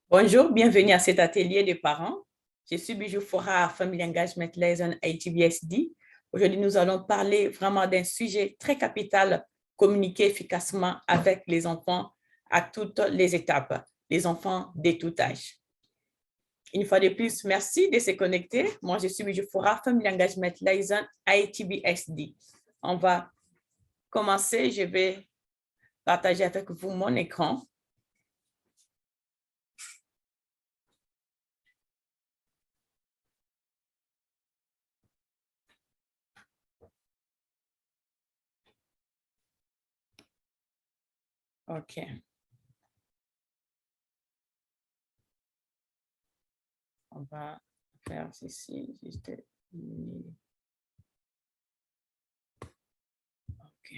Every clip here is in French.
Bonjour, bienvenue à cet atelier de parents. Je suis Bijou Fora, Family Engagement Liaison ITBSD. Aujourd'hui, nous allons parler vraiment d'un sujet très capital, communiquer efficacement avec les enfants à toutes les étapes, les enfants de tout âge. Une fois de plus, merci de se connecter. Moi, je suis Bijou Fora, Family Engagement Liaison ITBSD. On va commencer. Je vais partager avec vous mon écran. OK. On va faire ceci, juste. OK.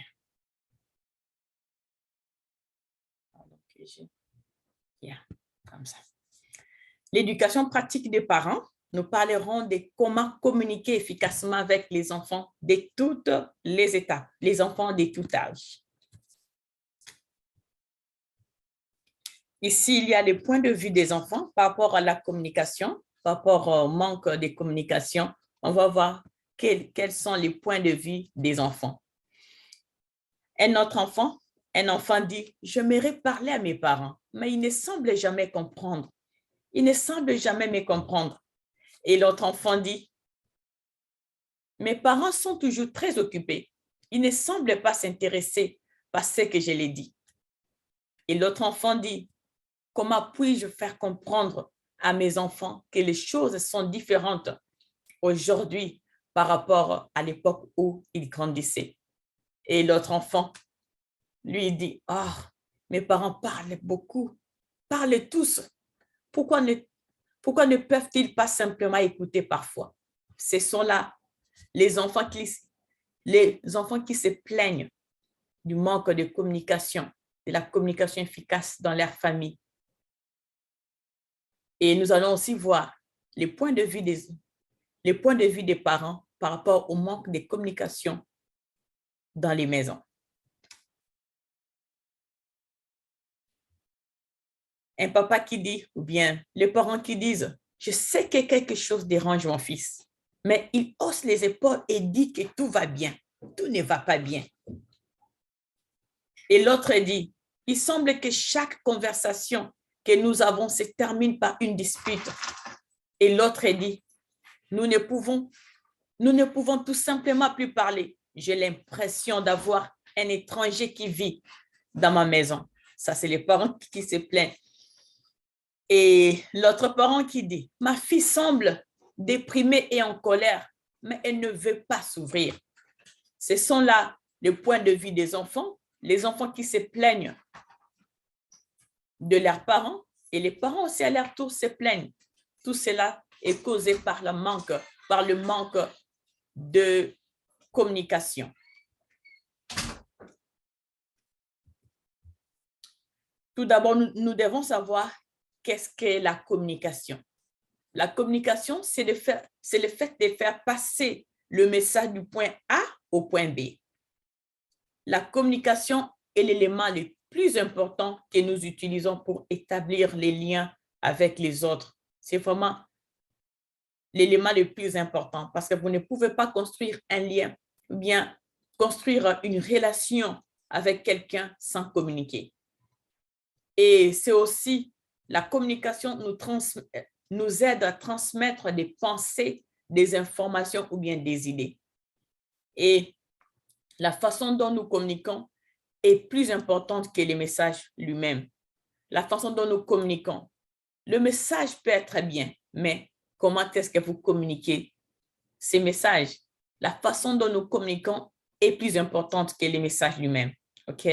Donc, yeah, comme ça. L'éducation pratique des parents, nous parlerons de comment communiquer efficacement avec les enfants de toutes les étapes, les enfants de tout âge. Ici, il y a les points de vue des enfants par rapport à la communication, par rapport au manque de communication. On va voir quels sont les points de vue des enfants. Un enfant dit, j'aimerais parler à mes parents, mais il ne semble jamais comprendre. Il ne semble jamais me comprendre. Et l'autre enfant dit, mes parents sont toujours très occupés. Ils ne semblent pas s'intéresser par ce que je les dis. Et l'autre enfant dit, comment puis-je faire comprendre à mes enfants que les choses sont différentes aujourd'hui par rapport à l'époque où ils grandissaient? Et l'autre enfant lui dit, oh, mes parents parlent beaucoup, parlent tous. Pourquoi ne peuvent-ils pas simplement écouter parfois? Ce sont là les enfants qui se plaignent du manque de communication, de la communication efficace dans leur famille. Et nous allons aussi voir les points de vue des parents par rapport au manque de communication dans les maisons. Un papa qui dit, ou bien les parents qui disent, je sais que quelque chose dérange mon fils, mais il hausse les épaules et dit que tout va bien, tout ne va pas bien. Et l'autre dit, il semble que chaque conversation que nous avons se termine par une dispute. Et l'autre dit, nous ne pouvons tout simplement plus parler. J'ai l'impression d'avoir un étranger qui vit dans ma maison. Ça, c'est les parents qui se plaignent. Et l'autre parent qui dit, ma fille semble déprimée et en colère, mais elle ne veut pas s'ouvrir. Ce sont là les points de vue des enfants, les enfants qui se plaignent de leurs parents et les parents aussi à leur tour se plaignent. Tout cela est causé par le manque de communication. Tout d'abord, nous devons savoir qu'est-ce qu'est la communication. La communication, c'est le fait de faire passer le message du point A au point B. La communication est l'élément le plus important que nous utilisons pour établir les liens avec les autres. C'est vraiment l'élément le plus important parce que vous ne pouvez pas construire un lien ou bien construire une relation avec quelqu'un sans communiquer. Et c'est aussi la communication nous aide à transmettre des pensées, des informations ou bien des idées. Et la façon dont nous communiquons est plus importante que le message lui-même. La façon dont nous communiquons. Le message peut être bien, mais comment est-ce que vous communiquez ces messages? La façon dont nous communiquons est plus importante que le message lui-même. OK?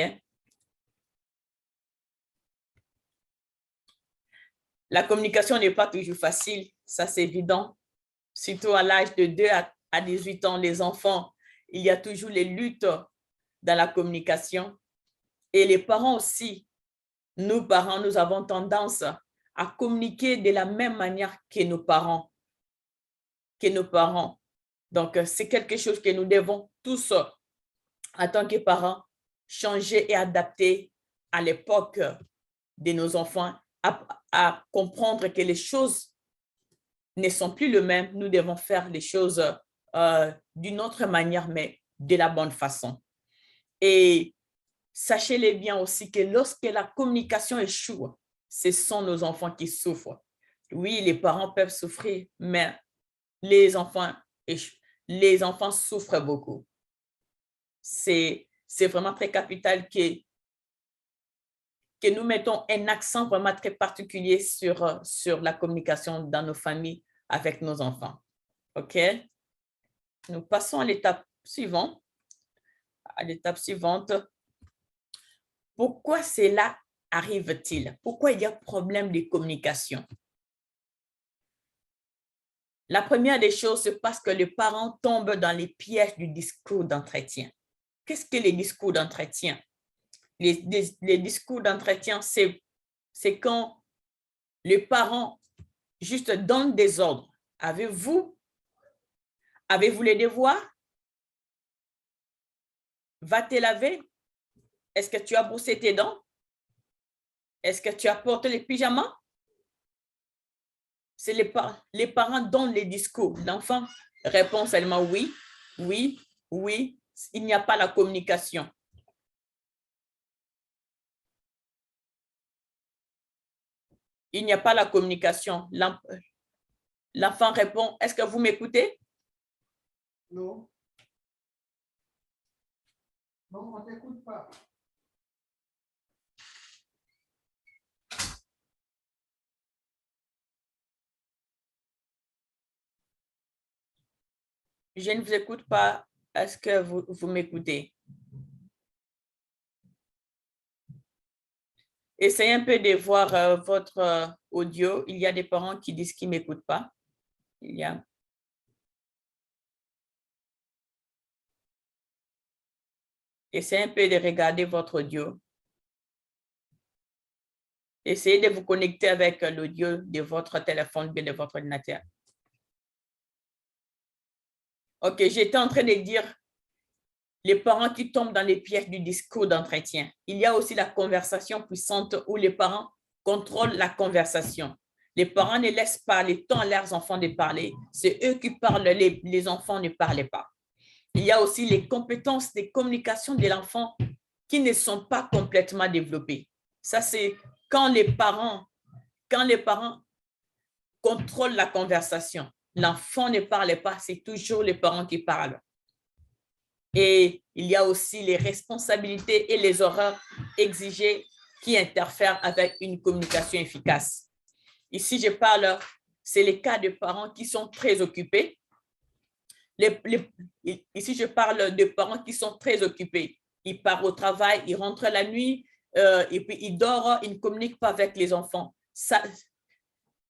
La communication n'est pas toujours facile, ça c'est évident. Surtout à l'âge de 2 à 18 ans, les enfants, il y a toujours les luttes dans la communication. Et les parents aussi, nous parents, nous avons tendance à communiquer de la même manière que nos parents. Donc, c'est quelque chose que nous devons tous, en tant que parents, changer et adapter à l'époque de nos enfants, à comprendre que les choses ne sont plus les mêmes. Nous devons faire les choses d'une autre manière, mais de la bonne façon. Et sachez-le bien aussi que lorsque la communication échoue, ce sont nos enfants qui souffrent. Oui, les parents peuvent souffrir, mais les enfants souffrent beaucoup. C'est vraiment très capital que nous mettons un accent vraiment très particulier sur la communication dans nos familles avec nos enfants. OK? Nous passons à l'étape suivante. Pourquoi cela arrive-t-il? Pourquoi il y a problème de communication? La première des choses, c'est parce que les parents tombent dans les pièges du discours d'entretien. Qu'est-ce que les discours d'entretien? Les discours d'entretien, c'est quand les parents juste donnent des ordres. Avez-vous les devoirs? Va te laver? Est-ce que tu as brossé tes dents? Est-ce que tu as porté les pyjamas? C'est les parents donnent les discours. L'enfant répond seulement oui, oui, oui. Il n'y a pas la communication. Il n'y a pas la communication. L'enfant répond, est-ce que vous m'écoutez? Non. Non, on ne t'écoute pas. Je ne vous écoute pas. Est-ce que vous m'écoutez? Essayez un peu de voir votre audio. Il y a des parents qui disent qu'ils ne m'écoutent pas. Essayez un peu de regarder votre audio. Essayez de vous connecter avec l'audio de votre téléphone, bien de votre ordinateur. OK, j'étais en train de dire les parents qui tombent dans les pièges du discours d'entretien. Il y a aussi la conversation puissante où les parents contrôlent la conversation. Les parents ne laissent pas le temps à leurs enfants de parler. C'est eux qui parlent, les enfants ne parlent pas. Il y a aussi les compétences de communication de l'enfant qui ne sont pas complètement développées. Ça, c'est quand les parents contrôlent la conversation. L'enfant ne parle pas, c'est toujours les parents qui parlent. Et il y a aussi les responsabilités et les horaires exigés qui interfèrent avec une communication efficace. Ici, je parle, c'est les cas de parents qui sont très occupés. Ici, je parle de parents qui sont très occupés. Ils partent au travail, ils rentrent la nuit, et puis ils dorment, ils ne communiquent pas avec les enfants.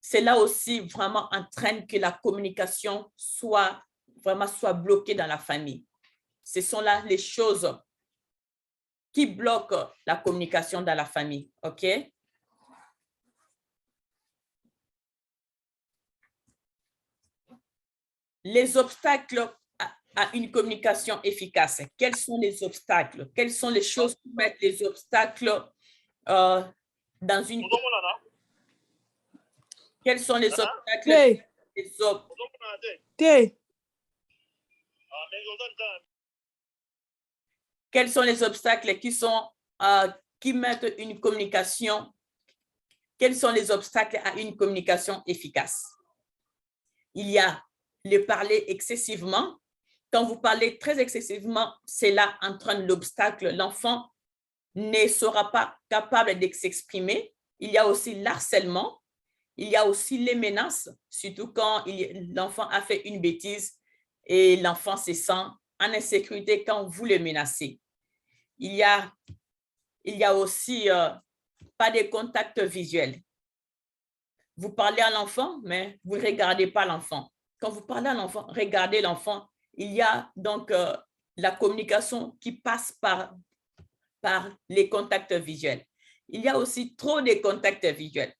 C'est là aussi vraiment entraîne que la communication soit bloquée dans la famille. Ce sont là les choses qui bloquent la communication dans la famille, OK? Les obstacles à une communication efficace. Quels sont les obstacles? Quelles sont les choses qui mettent les obstacles dans une... Quels sont les obstacles? Quels sont les obstacles qui mettent une communication? Quels sont les obstacles à une communication efficace? Il y a le parler excessivement. Quand vous parlez très excessivement, cela entraîne l'obstacle. L'enfant ne sera pas capable de s'exprimer. Il y a aussi l'harcèlement. Il y a aussi les menaces, surtout quand l'enfant a fait une bêtise et l'enfant se sent en insécurité quand vous le menacez. Il y a aussi pas de contact visuel. Vous parlez à l'enfant, mais vous ne regardez pas l'enfant. Quand vous parlez à l'enfant, regardez l'enfant. Il y a donc la communication qui passe par les contacts visuels. Il y a aussi trop de contacts visuels.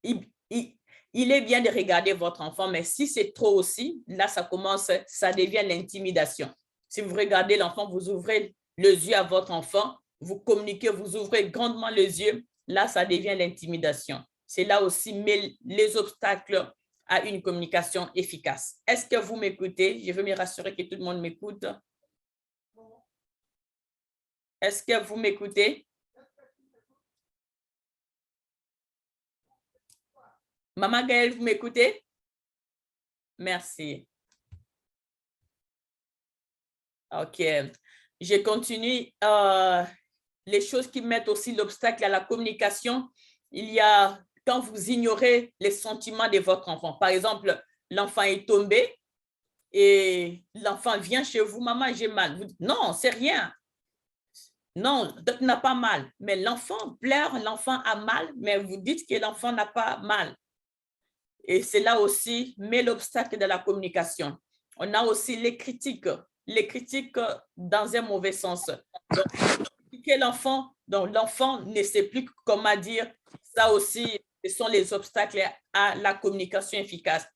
Il est bien de regarder votre enfant, mais si c'est trop aussi, là, ça devient l'intimidation. Si vous regardez l'enfant, vous ouvrez les yeux à votre enfant, vous communiquez, vous ouvrez grandement les yeux, là, ça devient l'intimidation. Cela aussi met les obstacles à une communication efficace. Est-ce que vous m'écoutez? Je veux me rassurer que tout le monde m'écoute. Est-ce que vous m'écoutez? Maman Gaëlle, vous m'écoutez? Merci. OK. Je continue. Les choses qui mettent aussi l'obstacle à la communication, il y a quand vous ignorez les sentiments de votre enfant. Par exemple, l'enfant est tombé et l'enfant vient chez vous, maman, j'ai mal. Vous dites, non, c'est rien. Non, tu n'as pas mal. Mais l'enfant pleure, l'enfant a mal, mais vous dites que l'enfant n'a pas mal. Et c'est là aussi, met l'obstacle de la communication. On a aussi les critiques dans un mauvais sens. Donc, l'enfant ne sait plus comment dire. Ça aussi, ce sont les obstacles à la communication efficace.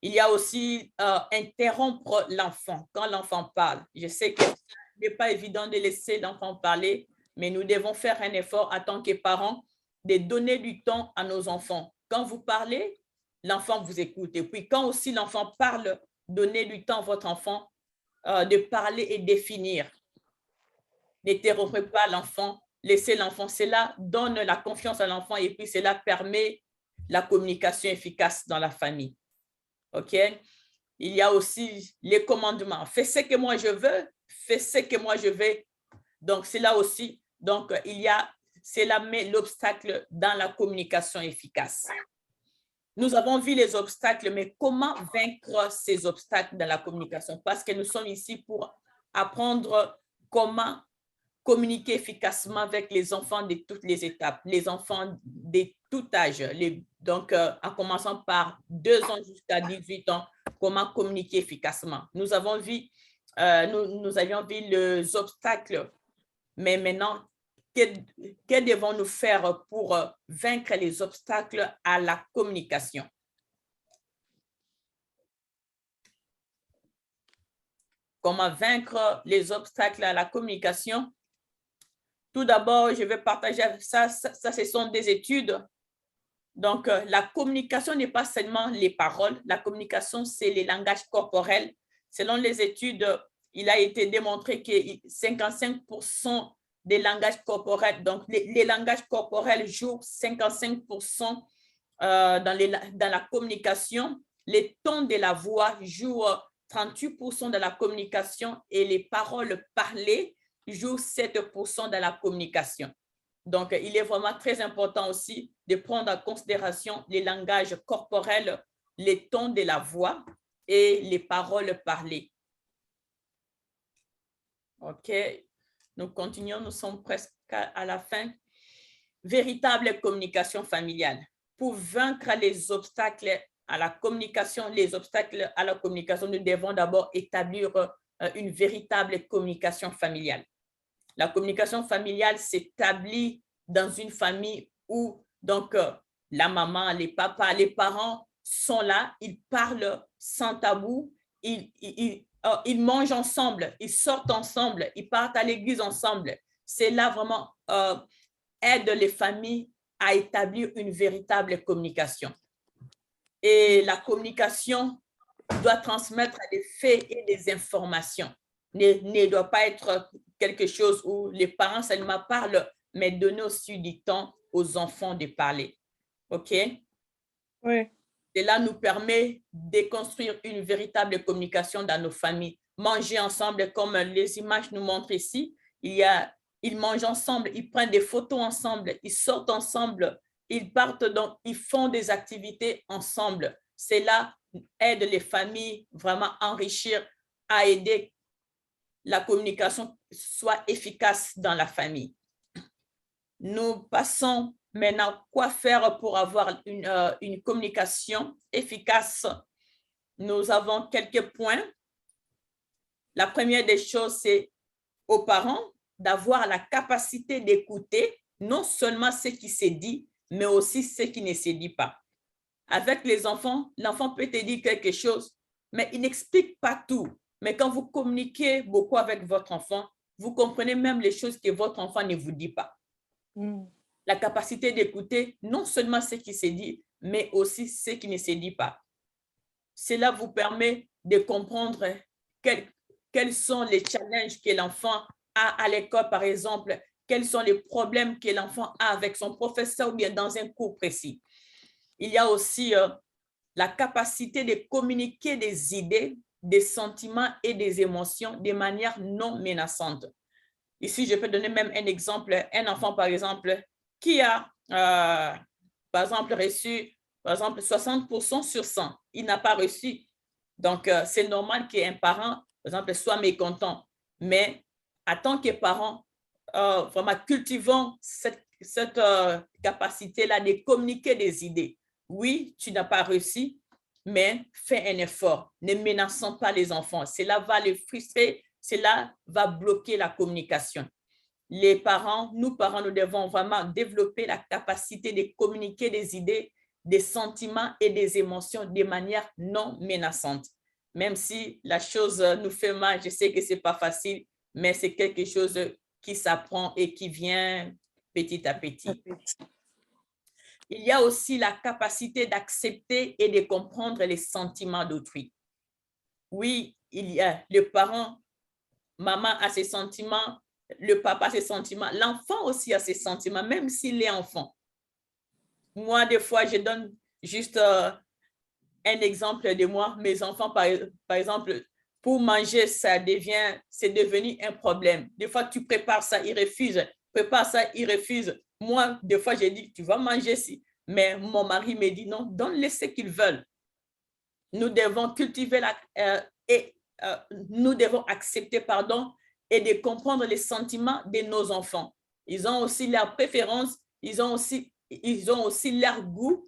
Il y a aussi interrompre l'enfant quand l'enfant parle. Je sais que ce n'est pas évident de laisser l'enfant parler, mais nous devons faire un effort en tant que parents de donner du temps à nos enfants. Quand vous parlez, l'enfant vous écoute. Et puis, quand aussi l'enfant parle, donnez du temps à votre enfant de parler et définir. N'interrompez pas l'enfant, laissez l'enfant. Cela donne la confiance à l'enfant et puis cela permet la communication efficace dans la famille. OK? Il y a aussi les commandements. Fais ce que moi je veux, fais ce que moi je veux. Donc, c'est là aussi. Donc, cela met l'obstacle dans la communication efficace. Nous avons vu les obstacles, mais comment vaincre ces obstacles dans la communication? Parce que nous sommes ici pour apprendre comment communiquer efficacement avec les enfants de toutes les étapes, les enfants de tout âge. Donc, en commençant par 2 ans jusqu'à 18 ans, comment communiquer efficacement. Nous avions vu les obstacles, mais maintenant, que devons-nous faire pour vaincre les obstacles à la communication? Comment vaincre les obstacles à la communication? Tout d'abord, je vais partager ça, ce sont des études. Donc, la communication n'est pas seulement les paroles. La communication, c'est les langages corporels. Selon les études, il a été démontré que 55% des langages corporels, donc les langages corporels jouent 55% dans la communication. Les tons de la voix jouent 38% de la communication et les paroles parlées jouent 7% de la communication. Donc, il est vraiment très important aussi de prendre en considération les langages corporels, les tons de la voix et les paroles parlées. OK, nous continuons, nous sommes presque à la fin. Véritable communication familiale. Pour vaincre les obstacles à la communication, nous devons d'abord établir une véritable communication familiale. La communication familiale s'établit dans une famille où donc la maman, les papas, les parents sont là, ils parlent sans tabou, ils mangent ensemble, ils sortent ensemble, ils partent à l'église ensemble. C'est là vraiment aide les familles à établir une véritable communication. Et la communication doit transmettre des faits et des informations. Ne doit pas être quelque chose où les parents seulement parlent, mais donner aussi du temps aux enfants de parler. OK? Oui. Cela nous permet de construire une véritable communication dans nos familles. Manger ensemble, comme les images nous montrent ici, ils mangent ensemble, ils prennent des photos ensemble, ils sortent ensemble, ils partent, donc ils font des activités ensemble. Cela aide les familles vraiment à enrichir, à aider la communication soit efficace dans la famille. Nous passons maintenant, quoi faire pour avoir une communication efficace? Nous avons quelques points. La première des choses, c'est aux parents d'avoir la capacité d'écouter non seulement ce qui se dit, mais aussi ce qui ne se dit pas. Avec les enfants, l'enfant peut te dire quelque chose, mais il n'explique pas tout. Mais quand vous communiquez beaucoup avec votre enfant, vous comprenez même les choses que votre enfant ne vous dit pas. Mm. La capacité d'écouter non seulement ce qui se dit, mais aussi ce qui ne se dit pas. Cela vous permet de comprendre quels sont les challenges que l'enfant a à l'école, par exemple, quels sont les problèmes que l'enfant a avec son professeur ou bien dans un cours précis. Il y a aussi la capacité de communiquer des idées, des sentiments et des émotions de manière non menaçante. Ici, je peux donner même un exemple. Un enfant, par exemple, qui a, par exemple, reçu, par exemple, 60% sur 100. Il n'a pas reçu. Donc, c'est normal qu'un parent, par exemple, soit mécontent. Mais en tant que parent, vraiment, cultivons cette capacité-là de communiquer des idées. Oui, tu n'as pas réussi, mais fais un effort. Ne menaçons pas les enfants. Cela va les frustrer, cela va bloquer la communication. Les parents, nous devons vraiment développer la capacité de communiquer des idées, des sentiments et des émotions de manière non menaçante. Même si la chose nous fait mal, je sais que ce n'est pas facile, mais c'est quelque chose qui s'apprend et qui vient petit à petit. Il y a aussi la capacité d'accepter et de comprendre les sentiments d'autrui. Oui, il y a le parent, maman a ses sentiments, le papa a ses sentiments, l'enfant aussi a ses sentiments, même s'il est enfant. Moi, des fois, je donne juste un exemple de moi. Mes enfants, par exemple, pour manger, c'est devenu un problème. Des fois, tu prépares ça, ils refusent. Prépare ça, ils refusent. Moi, des fois, j'ai dit, tu vas manger si. Mais mon mari me dit non, donne-les ce qu'ils veulent. Nous devons cultiver nous devons accepter, pardon, et de comprendre les sentiments de nos enfants. Ils ont aussi leurs préférences, ils ont aussi leur goût.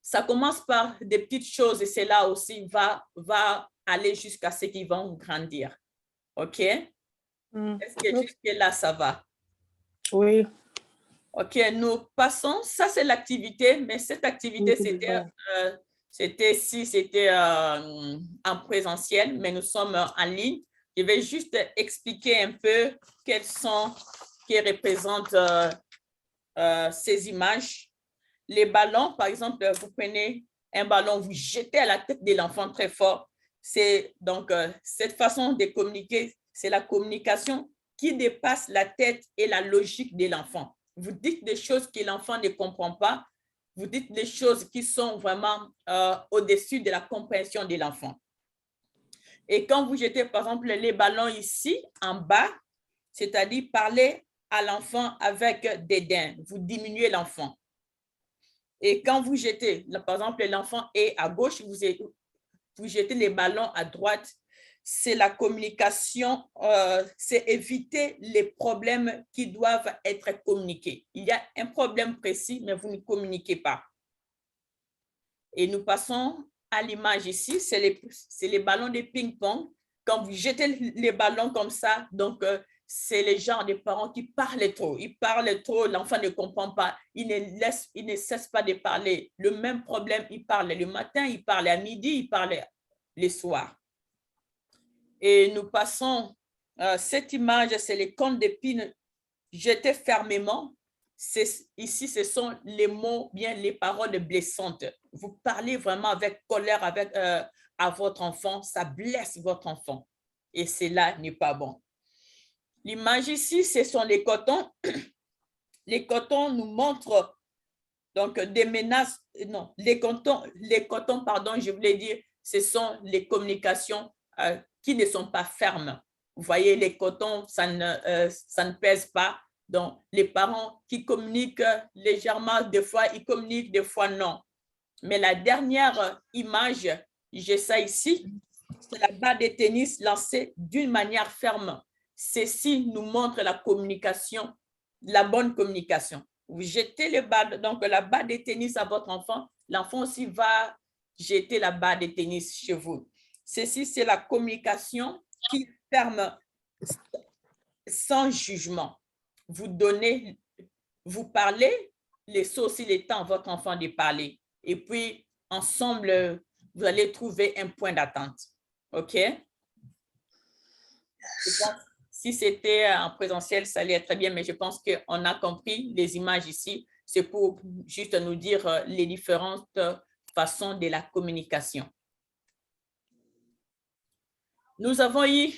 Ça commence par des petites choses et cela aussi va aller jusqu'à ce qu'ils vont grandir. OK? Est-ce que jusque-là, ça va? Oui. OK, nous passons. Ça, c'est l'activité, mais cette activité, c'était en présentiel, mais nous sommes en ligne. Je vais juste expliquer un peu qui représentent ces images. Les ballons, par exemple, vous prenez un ballon, vous jetez à la tête de l'enfant très fort. C'est donc cette façon de communiquer, c'est la communication qui dépasse la tête et la logique de l'enfant. Vous dites des choses que l'enfant ne comprend pas. Vous dites des choses qui sont vraiment au-dessus de la compréhension de l'enfant. Et quand vous jetez, par exemple, les ballons ici, en bas, c'est-à-dire parler à l'enfant avec dédain, vous diminuez l'enfant. Et quand vous jetez, par exemple, l'enfant est à gauche, vous jetez les ballons à droite, c'est la communication, c'est éviter les problèmes qui doivent être communiqués. Il y a un problème précis, mais vous ne communiquez pas. Et nous passons à l'image ici, c'est les ballons de ping-pong. Quand vous jetez les ballons comme ça, donc c'est les genres de parents qui parlent trop. Ils parlent trop, l'enfant ne comprend pas. Il ne cesse pas de parler. Le même problème, il parle le matin, il parle à midi, il parle le soir. Et nous passons, cette image, c'est les cônes d'épines jetés fermement. Ici, ce sont les mots, bien les paroles blessantes. Vous parlez vraiment avec colère à votre enfant, ça blesse votre enfant. Et cela n'est pas bon. L'image ici, ce sont les cotons. Les cotons nous montrent donc des menaces. Non, les cotons, pardon, je voulais dire, ce sont les communications qui ne sont pas fermes. Vous voyez, les cotons, ça ne pèse pas. Donc, les parents qui communiquent légèrement, des fois, ils communiquent, des fois, non. Mais la dernière image, j'ai ça ici, c'est la balle de tennis lancée d'une manière ferme. Ceci nous montre la communication, la bonne communication. Vous jetez la balle de tennis à votre enfant, l'enfant aussi va jeter la balle de tennis chez vous. Ceci, c'est la communication qui ferme sans jugement. Vous parlez, laissez aussi le temps à votre enfant de parler. Et puis, ensemble, vous allez trouver un point d'attente. OK? Si c'était en présentiel, ça allait être très bien, mais je pense qu'on a compris les images ici. C'est pour juste nous dire les différentes façons de la communication. Nous avons eu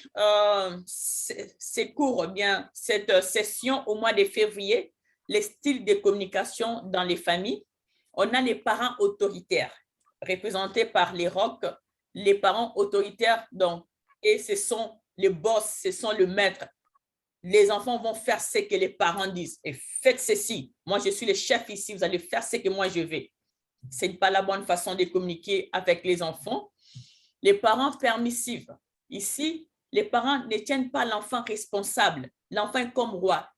ces cours, bien, cette session au mois de février, les styles de communication dans les familles. On a les parents autoritaires, représentés par les ROC, les parents autoritaires, donc, et ce sont les boss, ce sont le maître. Les enfants vont faire ce que les parents disent. Et faites ceci. Moi, je suis le chef ici, vous allez faire ce que moi je veux. Ce n'est pas la bonne façon de communiquer avec les enfants. Les parents permissifs. Ici, les parents ne tiennent pas l'enfant responsable. L'enfant est comme roi.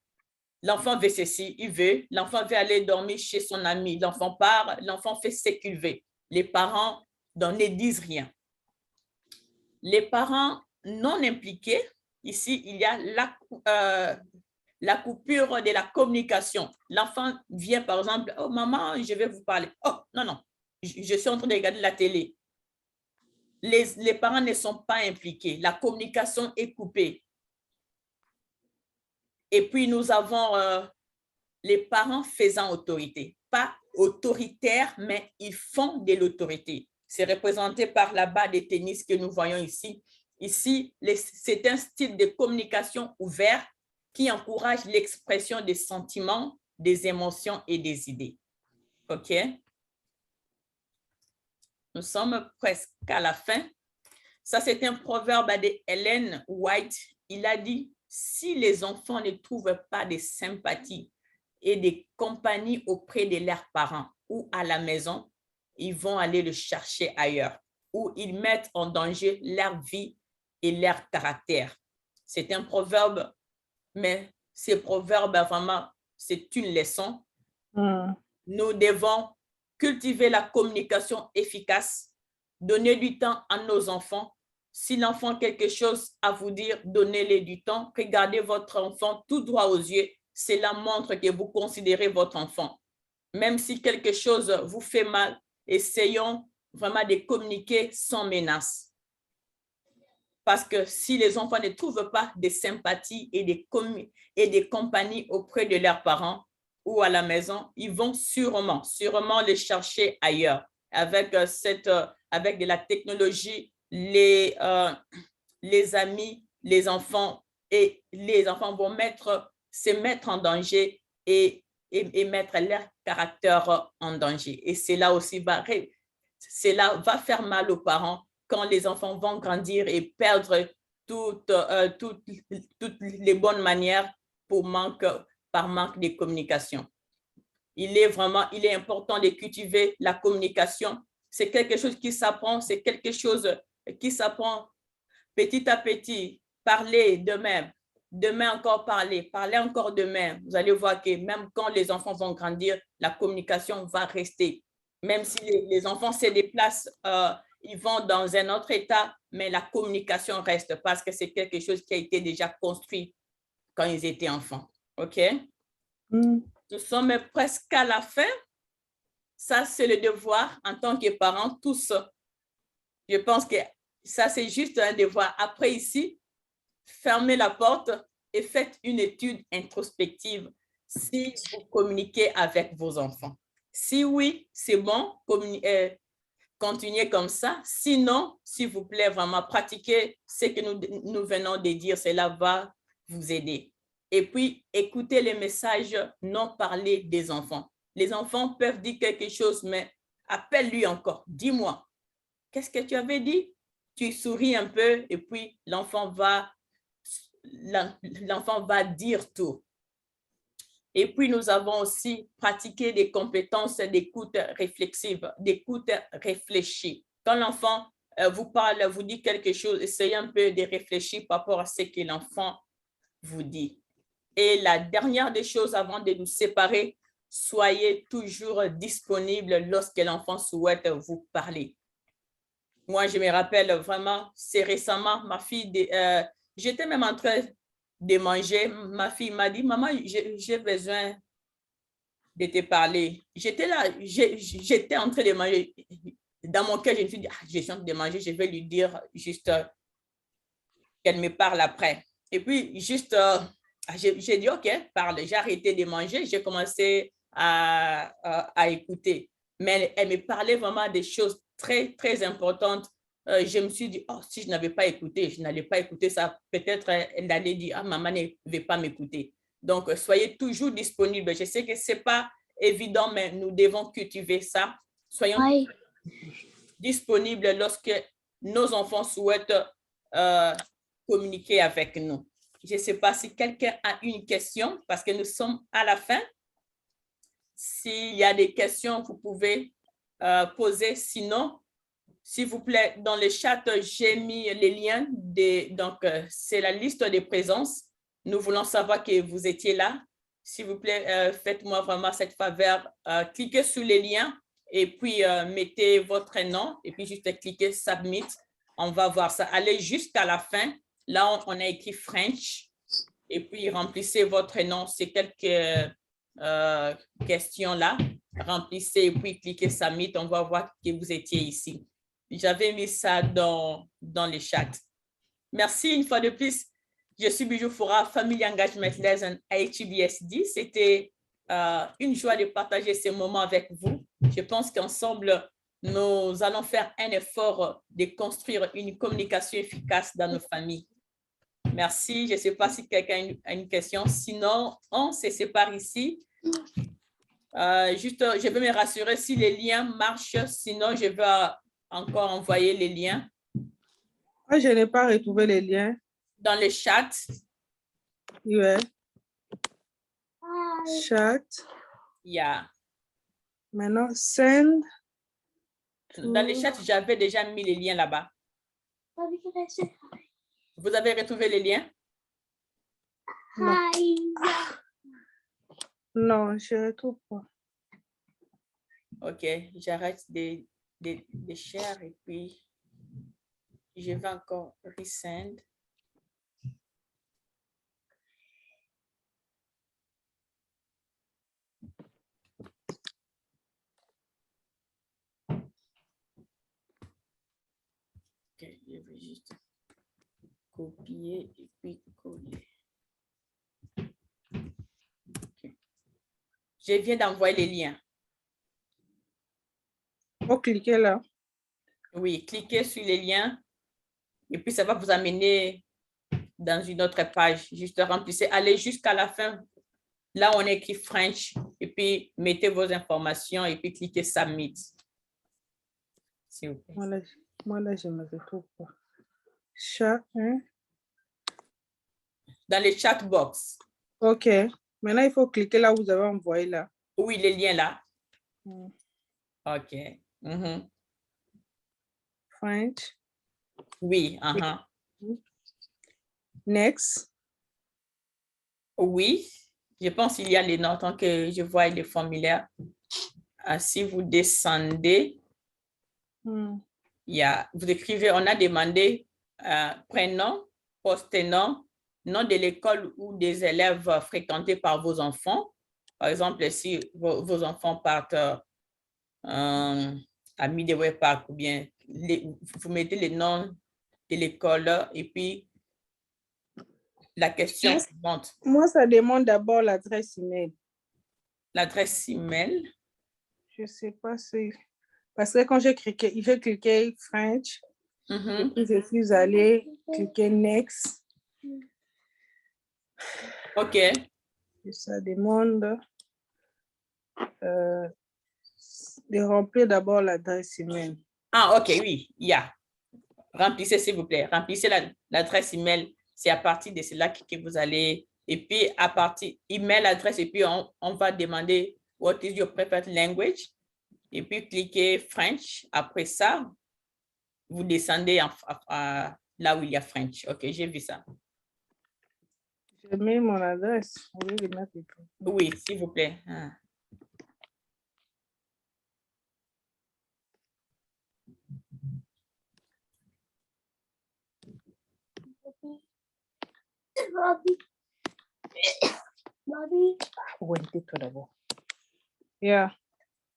L'enfant veut ceci, il veut. L'enfant veut aller dormir chez son ami. L'enfant part, l'enfant fait ce qu'il veut. Les parents ne disent rien. Les parents non impliqués, ici, il y a la coupure de la communication. L'enfant vient, par exemple, « Oh, maman, je vais vous parler. » « Oh, non, non, je suis en train de regarder la télé. » Les parents ne sont pas impliqués. La communication est coupée. Et puis, nous avons les parents faisant autorité. Pas autoritaires, mais ils font de l'autorité. C'est représenté par la balle de tennis que nous voyons ici. Ici, c'est un style de communication ouvert qui encourage l'expression des sentiments, des émotions et des idées. OK? Nous sommes presque à la fin. Ça, c'est un proverbe de Ellen White. Il a dit, si les enfants ne trouvent pas de sympathie et de compagnie auprès de leurs parents ou à la maison, ils vont aller le chercher ailleurs, où ils mettent en danger leur vie et leur caractère. C'est un proverbe, mais ce proverbe, vraiment, c'est une leçon. Nous devons cultiver la communication efficace, donner du temps à nos enfants. Si l'enfant a quelque chose à vous dire, donnez-le du temps. Regardez votre enfant tout droit aux yeux. Cela montre que vous considérez votre enfant. Même si quelque chose vous fait mal, essayons vraiment de communiquer sans menace. Parce que si les enfants ne trouvent pas de sympathie et de compagnie auprès de leurs parents ou à la maison, ils vont sûrement les chercher ailleurs. Avec de la technologie, les amis, les enfants vont se mettre en danger et mettre leur caractère en danger. Et cela aussi va faire mal aux parents quand les enfants vont grandir et perdre toutes les bonnes manières par manque de communication. Il est important de cultiver la communication. C'est quelque chose qui s'apprend, c'est quelque chose qui s'apprend petit à petit. Parler demain encore parler encore demain. Vous allez voir que même quand les enfants vont grandir, la communication va rester. Même si les enfants se déplacent, ils vont dans un autre état, mais la communication reste parce que c'est quelque chose qui a été déjà construit quand ils étaient enfants. OK? Nous sommes presque à la fin. Ça, c'est le devoir en tant que parents, tous. Je pense que ça, c'est juste un devoir. Après ici, fermez la porte et faites une étude introspective si vous communiquez avec vos enfants. Si oui, c'est bon, continuez comme ça. Sinon, s'il vous plaît, vraiment pratiquez ce que nous venons de dire. Cela va vous aider. Et puis, écoutez les messages non parlés des enfants. Les enfants peuvent dire quelque chose, mais appelle-lui encore. Dis-moi, qu'est-ce que tu avais dit? Tu souris un peu et puis l'enfant va dire tout. Et puis, nous avons aussi pratiqué des compétences d'écoute réflexive, d'écoute réfléchie. Quand l'enfant vous parle, vous dit quelque chose, essayez un peu de réfléchir par rapport à ce que l'enfant vous dit. Et la dernière des choses avant de nous séparer, soyez toujours disponible lorsque l'enfant souhaite vous parler. Moi, je me rappelle vraiment, c'est récemment, ma fille, j'étais même en train de manger. Ma fille m'a dit, maman, j'ai besoin de te parler. J'étais là, j'étais en train de manger. Dans mon cœur, je me suis dit, je suis en train de manger, je vais lui dire juste qu'elle me parle après. Et puis, juste, j'ai dit, OK, parle. J'ai arrêté de manger, j'ai commencé à écouter. Mais elle me parlait vraiment des choses très, très importantes. Je me suis dit, oh, si je n'avais pas écouté, je n'allais pas écouter ça. Peut-être elle allait dire, ah, maman ne veut pas m'écouter. Donc, soyez toujours disponible. Je sais que ce n'est pas évident, mais nous devons cultiver ça. Soyons disponibles lorsque nos enfants souhaitent communiquer avec nous. Je ne sais pas si quelqu'un a une question, parce que nous sommes à la fin. S'il y a des questions, vous pouvez poser. Sinon, s'il vous plaît, dans le chat, j'ai mis les liens. Donc, c'est la liste des présences. Nous voulons savoir que vous étiez là. S'il vous plaît, faites-moi vraiment cette faveur. Cliquez sur les liens et puis mettez votre nom et puis juste cliquez Submit. On va voir ça. Allez jusqu'à la fin. Là, on a écrit French et puis remplissez votre nom. C'est quelques questions là. Remplissez et puis cliquez Submit. On va voir que vous étiez ici. J'avais mis ça dans le chat. Merci une fois de plus. Je suis Bijou Foura, Family Engagement Lesson à HBSD. C'était une joie de partager ce moment avec vous. Je pense qu'ensemble, nous allons faire un effort de construire une communication efficace dans nos familles. Merci. Je ne sais pas si quelqu'un a une question. Sinon, on se sépare ici. Juste, je veux me rassurer si les liens marchent. Sinon, je vais encore envoyer les liens. Moi, je n'ai pas retrouvé les liens. Dans le chat. Ouais. Chat. Yeah. Maintenant, send. Dans le chat, j'avais déjà mis les liens là-bas. Vous avez retrouvé les liens? Non, non je ne retrouve pas. OK, j'arrête de share et puis je vais encore resend. OK, je vais juste copier et puis coller. Okay. Je viens d'envoyer les liens. Faut cliquer là. Oui, cliquez sur les liens et puis ça va vous amener dans une autre page. Juste remplissez, allez jusqu'à la fin. Là, on écrit French et puis mettez vos informations et puis cliquez Submit. S'il vous plaît. Moi, là, je ne me retrouve pas. Chat, hein? Dans le chat box. OK. Maintenant, il faut cliquer là où vous avez envoyé là. Oui, les liens là. Mm. OK. Mm-hmm. French. Oui. Next. Oui. Je pense qu'il y a les notes tant que je vois les formulaires. Si vous descendez, il y a, vous écrivez, on a demandé prénom, post-nom, nom de l'école ou des élèves fréquentés par vos enfants. Par exemple, si vos enfants partent à Midway Park ou bien vous mettez le nom de l'école et puis la question suivante. Moi, ça demande d'abord l'adresse email. L'adresse email. Je ne sais pas si... Parce que quand j'ai cliqué French, et puis je suis allée cliquer Next. OK. Et ça demande de remplir d'abord l'adresse email. Ah, OK, oui, il y a. Remplissez, s'il vous plaît. Remplissez l'adresse email. C'est à partir de cela que vous allez... Et puis, à partir email, adresse, et puis on va demander what is your preferred language. Et puis, cliquez French. Après ça, vous descendez là où il y a French. OK, j'ai vu ça. Je mets mon adresse. Oui, s'il vous plaît. Yeah.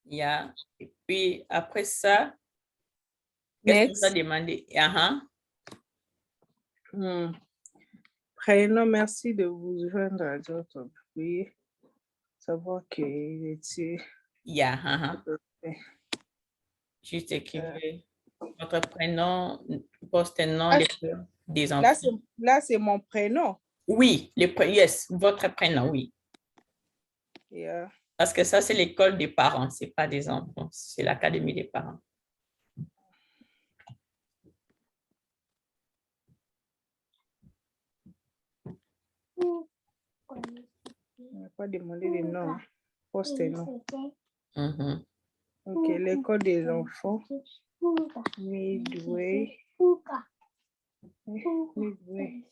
Yeah. Et puis, après ça, qu'est-ce que vous avez demandé? prénom, merci de vous joindre à d'autres. Oui, savoir qu'il était. Yeah, Juste écrivez votre prénom, poste nom des enfants. Là, c'est mon prénom. Oui, yes, votre prénom, oui. Yeah. Parce que ça, c'est l'école des parents, ce n'est pas des enfants, c'est l'académie des parents. On n'a pas demandé les noms. Poste nom. Mhm. Ok, l'école des enfants. Midway. Midway.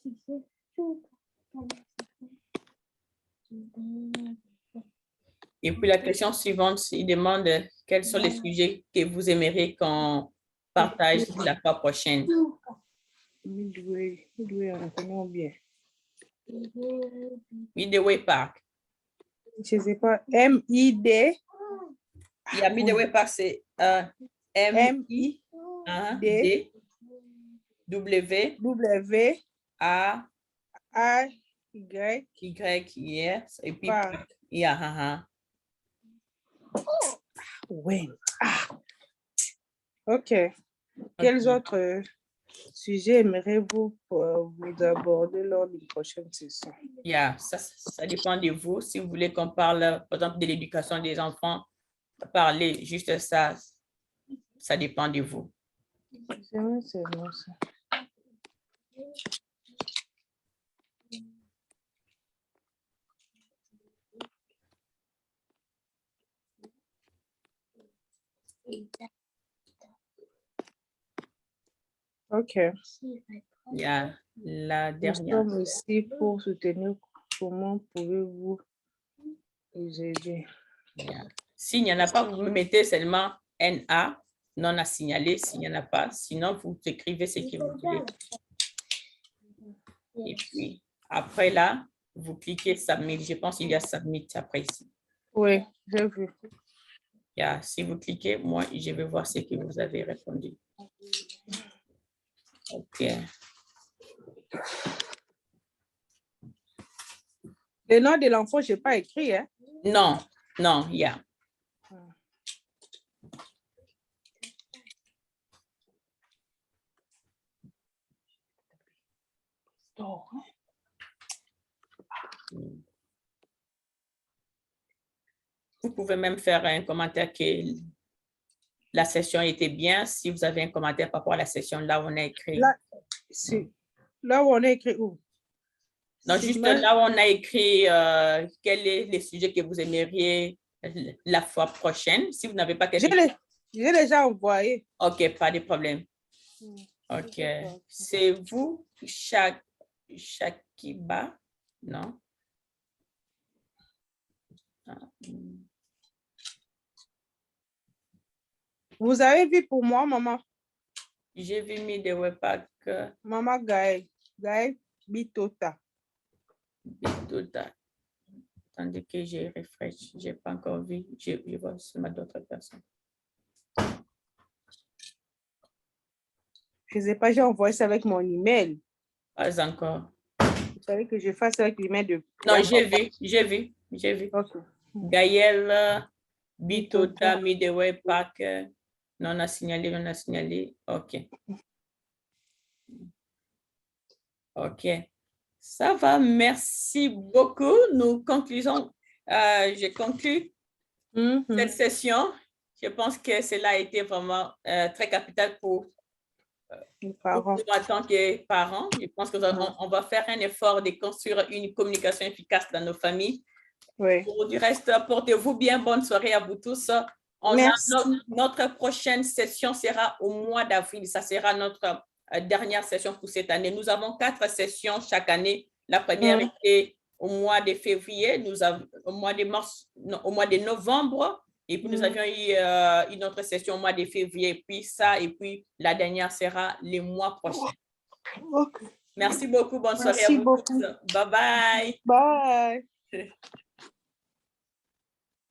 Et puis la question suivante, il demande quels sont les sujets que vous aimeriez qu'on partage la fois prochaine. Midway, on connaît bien. Midway Park. Je ne sais pas, M-I-D. Il y a Midway Park, c'est M-I-D W A Y yes, et puis Park. Yeah, Oui. OK. Quels autres sujets aimeriez-vous vous aborder lors d'une prochaine session? Yeah, ça dépend de vous. Si vous voulez qu'on parle, par exemple, de l'éducation des enfants, parlez juste ça. Ça dépend de vous. C'est bon, ça. OK. Yeah, la Nous dernière. sommes ici pour soutenir. Comment pouvez-vous nous aider? Yeah. S'il n'y en a pas, vous me mettez seulement NA, non à signaler, s'il n'y en a pas. Sinon, vous écrivez ce que vous voulez. Et puis, après là, vous cliquez Submit. Je pense qu'il y a Submit après ici. Oui, j'ai vu. Yeah. Si vous cliquez, moi, je vais voir ce que vous avez répondu. OK. Le nom de l'enfant, je n'ai pas écrit. Hein? Non, yeah. Vous pouvez même faire un commentaire que la session était bien. Si vous avez un commentaire par rapport à la session, là où on a écrit. Là où on a écrit où? Non, juste là où on a écrit quel est le sujet que vous aimeriez la fois prochaine. Si vous n'avez pas quelque chose. J'ai déjà envoyé. OK, pas de problème. OK. C'est vous, Shakiba? Non? Vous avez vu pour moi, maman? J'ai vu Midway Park. Maman Gaël Bitota. Bitota. Tandis que j'ai refresh, je n'ai pas encore vu. Je vois sur d'autres personnes. Je ne sais pas, j'ai envoyé ça avec mon email. Pas encore. Vous savez que je fasse avec l'email de... Non, j'ai vu. Okay. Gaël Bitota, Midway Park. Non a signalé. OK. OK. Ça va, merci beaucoup. Nous concluons. Je conclue cette session. Je pense que cela a été vraiment très capital pour nous en tant que parents. Je pense qu'on va faire un effort de construire une communication efficace dans nos familles. Oui. Du reste, portez-vous bien. Bonne soirée à vous tous. Notre prochaine session sera au mois d'avril. Ça sera notre dernière session pour cette année. Nous avons 4 sessions chaque année. La première était au mois de février, nous avons au mois de mars, non, au mois de novembre, et puis nous avions eu une autre session au mois de février, et puis la dernière sera le mois prochain. Okay. Merci beaucoup, bonne soirée à vous tous. Bye bye. Bye.